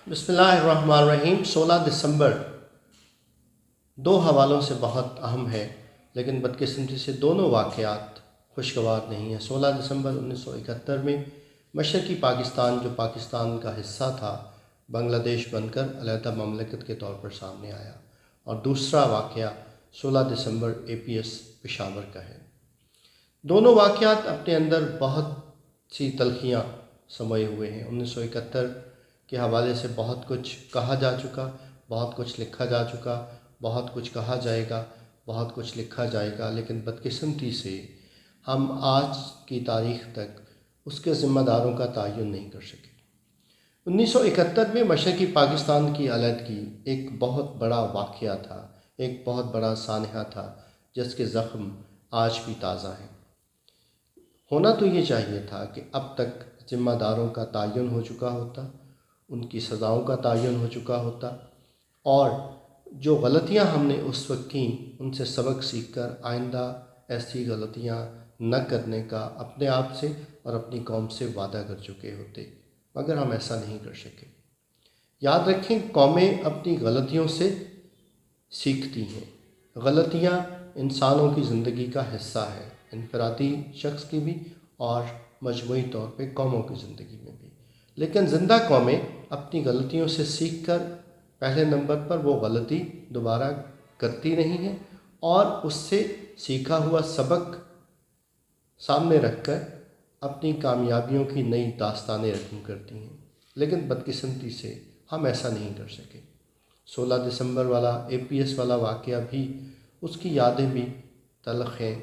بسم اللہ الرحمن الرحیم۔ 16 دسمبر دو حوالوں سے بہت اہم ہے، لیکن بدقسمتی سے دونوں واقعات خوشگوار نہیں ہیں۔ 16 دسمبر 1971 میں مشرقی پاکستان، جو پاکستان کا حصہ تھا، بنگلہ دیش بن کر علیحدہ مملکت کے طور پر سامنے آیا، اور دوسرا واقعہ 16 دسمبر APS پشاور کا ہے۔ دونوں واقعات اپنے اندر بہت سی تلخیاں سموئے ہوئے ہیں۔ 1971 کے حوالے سے بہت کچھ کہا جا چکا، بہت کچھ لکھا جا چکا، بہت کچھ کہا جائے گا، بہت کچھ لکھا جائے گا، لیکن بدقسمتی سے ہم آج کی تاریخ تک اس کے ذمہ داروں کا تعین نہیں کر سکے۔ 1971 میں مشرقی پاکستان کی علیحدگی ایک بہت بڑا واقعہ تھا، ایک بہت بڑا سانحہ تھا، جس کے زخم آج بھی تازہ ہیں۔ ہونا تو یہ چاہیے تھا کہ اب تک ذمہ داروں کا تعین ہو چکا ہوتا، ان کی سزاؤں کا تعین ہو چکا ہوتا، اور جو غلطیاں ہم نے اس وقت کیں ان سے سبق سیکھ کر آئندہ ایسی غلطیاں نہ کرنے کا اپنے آپ سے اور اپنی قوم سے وعدہ کر چکے ہوتے، مگر ہم ایسا نہیں کر سکے۔ یاد رکھیں، قومیں اپنی غلطیوں سے سیکھتی ہیں۔ غلطیاں انسانوں کی زندگی کا حصہ ہے، انفرادی شخص کی بھی اور مجموعی طور پہ قوموں کی زندگی میں بھی۔ لیکن زندہ قومیں اپنی غلطیوں سے سیکھ کر پہلے نمبر پر وہ غلطی دوبارہ کرتی نہیں ہیں، اور اس سے سیکھا ہوا سبق سامنے رکھ کر اپنی کامیابیوں کی نئی داستانیں رقم کرتی ہیں۔ لیکن بدقسمتی سے ہم ایسا نہیں کر سکے۔ 16 دسمبر والا APS والا واقعہ بھی، اس کی یادیں بھی تلخ ہیں،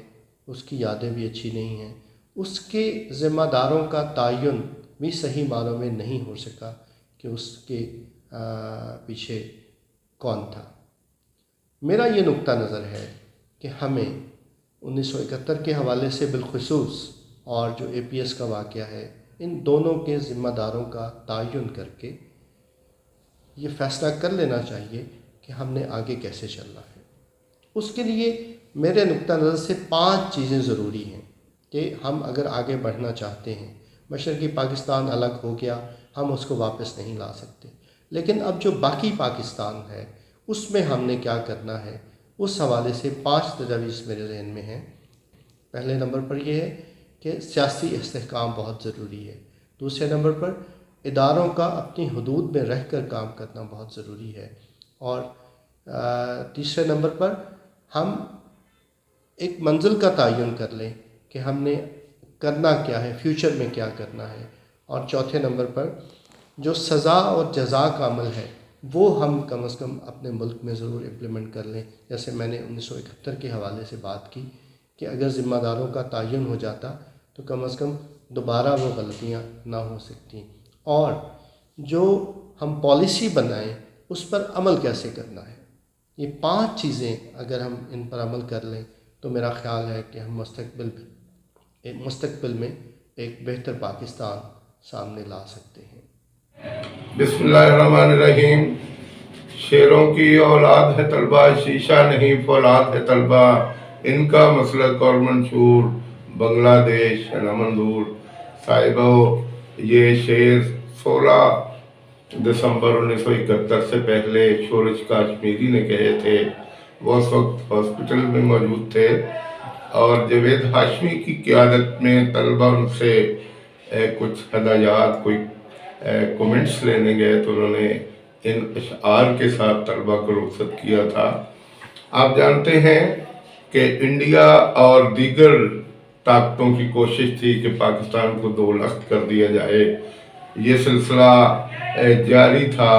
اس کی یادیں بھی اچھی نہیں ہیں، اس کے ذمہ داروں کا تعین بھی صحیح معنوں میں نہیں ہو سکا کہ اس کے پیچھے کون تھا۔ میرا یہ نقطہ نظر ہے کہ ہمیں 1971 کے حوالے سے بالخصوص اور جو APS کا واقعہ ہے، ان دونوں کے ذمہ داروں کا تعین کر کے یہ فیصلہ کر لینا چاہیے کہ ہم نے آگے کیسے چلنا ہے۔ اس کے لیے میرے نقطہ نظر سے 5 چیزیں ضروری ہیں کہ ہم اگر آگے بڑھنا چاہتے ہیں۔ مشرقی پاکستان الگ ہو گیا، ہم اس کو واپس نہیں لا سکتے، لیکن اب جو باقی پاکستان ہے اس میں ہم نے کیا کرنا ہے، اس حوالے سے 5 تجاویز میرے ذہن میں ہیں۔ پہلے نمبر پر یہ ہے کہ سیاسی استحکام بہت ضروری ہے۔ دوسرے نمبر پر اداروں کا اپنی حدود میں رہ کر کام کرنا بہت ضروری ہے، اور تیسرے نمبر پر ہم ایک منزل کا تعین کر لیں کہ ہم نے کرنا کیا ہے، فیوچر میں کیا کرنا ہے، اور چوتھے نمبر پر جو سزا اور جزا کا عمل ہے وہ ہم کم از کم اپنے ملک میں ضرور امپلیمنٹ کر لیں۔ جیسے میں نے 1971 کے حوالے سے بات کی کہ اگر ذمہ داروں کا تعین ہو جاتا تو کم از کم دوبارہ وہ غلطیاں نہ ہو سکتی، اور جو ہم پالیسی بنائیں اس پر عمل کیسے کرنا ہے۔ یہ 5 چیزیں اگر ہم ان پر عمل کر لیں تو میرا خیال ہے کہ ہم مستقبل میں ایک بہتر پاکستان سامنے لا سکتے ہیں۔ بسم اللہ الرحمن الرحیم۔ شیروں کی اولاد ہے طلبہ، شیشہ نہیں فولاد ہے طلبہ، ان کا مسلک اور منشور بنگلہ دیش منظور۔ صاحبو، یہ شعر 16 دسمبر 1971 سے پہلے شورش کاشمیری نے کہے تھے۔ وہ اس وقت ہاسپٹل میں موجود تھے، اور جاوید ہاشمی کی قیادت میں طلبہ ان سے کچھ ہدایات، کوئی کومنٹس لینے گئے، تو انہوں نے ان اشعار کے ساتھ طلبہ کو رخصت کیا تھا۔ آپ جانتے ہیں کہ انڈیا اور دیگر طاقتوں کی کوشش تھی کہ پاکستان کو 2 لخت کر دیا جائے۔ یہ سلسلہ جاری تھا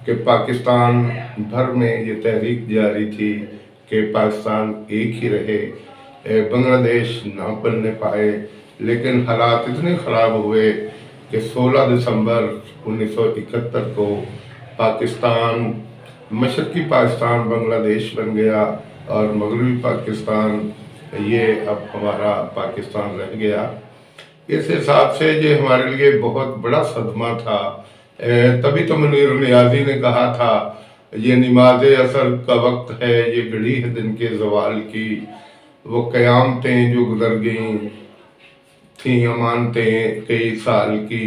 کہ پاکستان بھر میں یہ تحریک جاری تھی کہ پاکستان ایک ہی رہے، بنگلہ دیش نہ بننے پائے۔ لیکن حالات اتنے خراب ہوئے کہ 16 دسمبر 1971 کو پاکستان، مشرقی پاکستان بنگلہ دیش بن گیا، اور مغربی پاکستان یہ اب ہمارا پاکستان رہ گیا۔ اس حساب سے یہ ہمارے لیے بہت بڑا صدمہ تھا۔ تبھی تو منیر نیازی نے کہا تھا، یہ نماز عصر کا وقت ہے، یہ گھڑی ہے دن کے زوال کی، وہ قیامتیں جو گزر گئیں تھیں امانتیں کئی سال کی،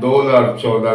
2014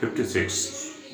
56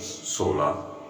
16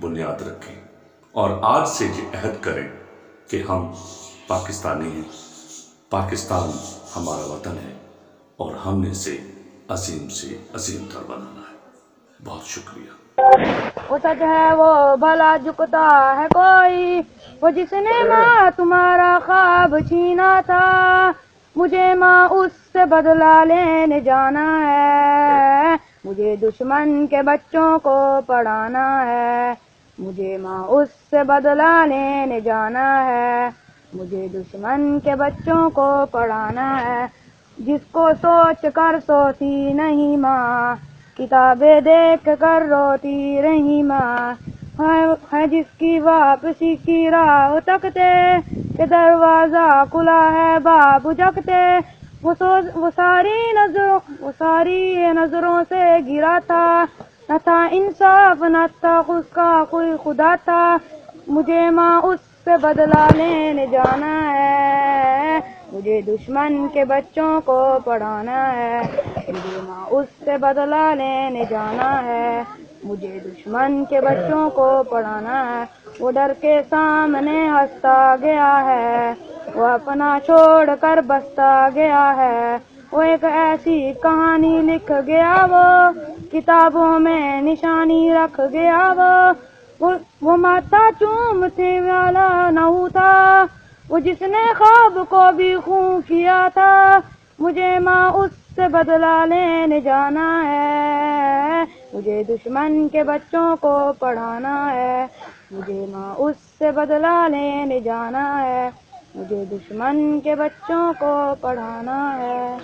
بنیاد رکھیں اور آج سے یہ عہد کریں کہ ہم پاکستانی ہیں، پاکستان ہمارا وطن ہے اور ہم نے اسے عظیم سے عظیم تر بنانا ہے۔ بہت شکریہ۔ وہ سچ ہے وہ بھلا جھکتا ہے کوئی، وہ جس نے ماں تمہارا خواب چھینا تھا، مجھے ماں اس سے بدلہ لینے جانا ہے، مجھے دشمن کے بچوں کو پڑھانا ہے، مجھے ماں اس سے بدلہ لینے جانا ہے، مجھے دشمن کے بچوں کو پڑھانا ہے، جس کو سوچ کر سوتی نہیں ماں، کتابیں دیکھ کر روتی رہی ماں، ہے جس کی واپسی کی راہ تکتے کہ دروازہ کھلا ہے باب جگتے، وہ ساری نظروں سے گرا تھا، نہ تھا انصاف نہ تھا اس کا کوئی خدا تھا، مجھے ماں اس سے بدلہ لینے جانا ہے، مجھے دشمن کے بچوں کو پڑھانا ہے، مجھے ماں اس سے بدلہ لینے جانا ہے، مجھے دشمن کے بچوں کو پڑھانا ہے، وہ ڈر کے سامنے ہنستا گیا ہے، وہ اپنا چھوڑ کر بستا گیا ہے، وہ ایک ایسی کہانی لکھ گیا، وہ کتابوں میں نشانی رکھ گیا، وہ ماتھا چومنے والا نہ تھا، وہ جس نے خواب کو بھی خون کیا تھا، مجھے ماں اس سے بدلہ لینے جانا ہے، مجھے دشمن کے بچوں کو پڑھانا ہے، مجھے ماں اس سے بدلہ لینے جانا ہے، مجھے دشمن کے بچوں کو پڑھانا ہے۔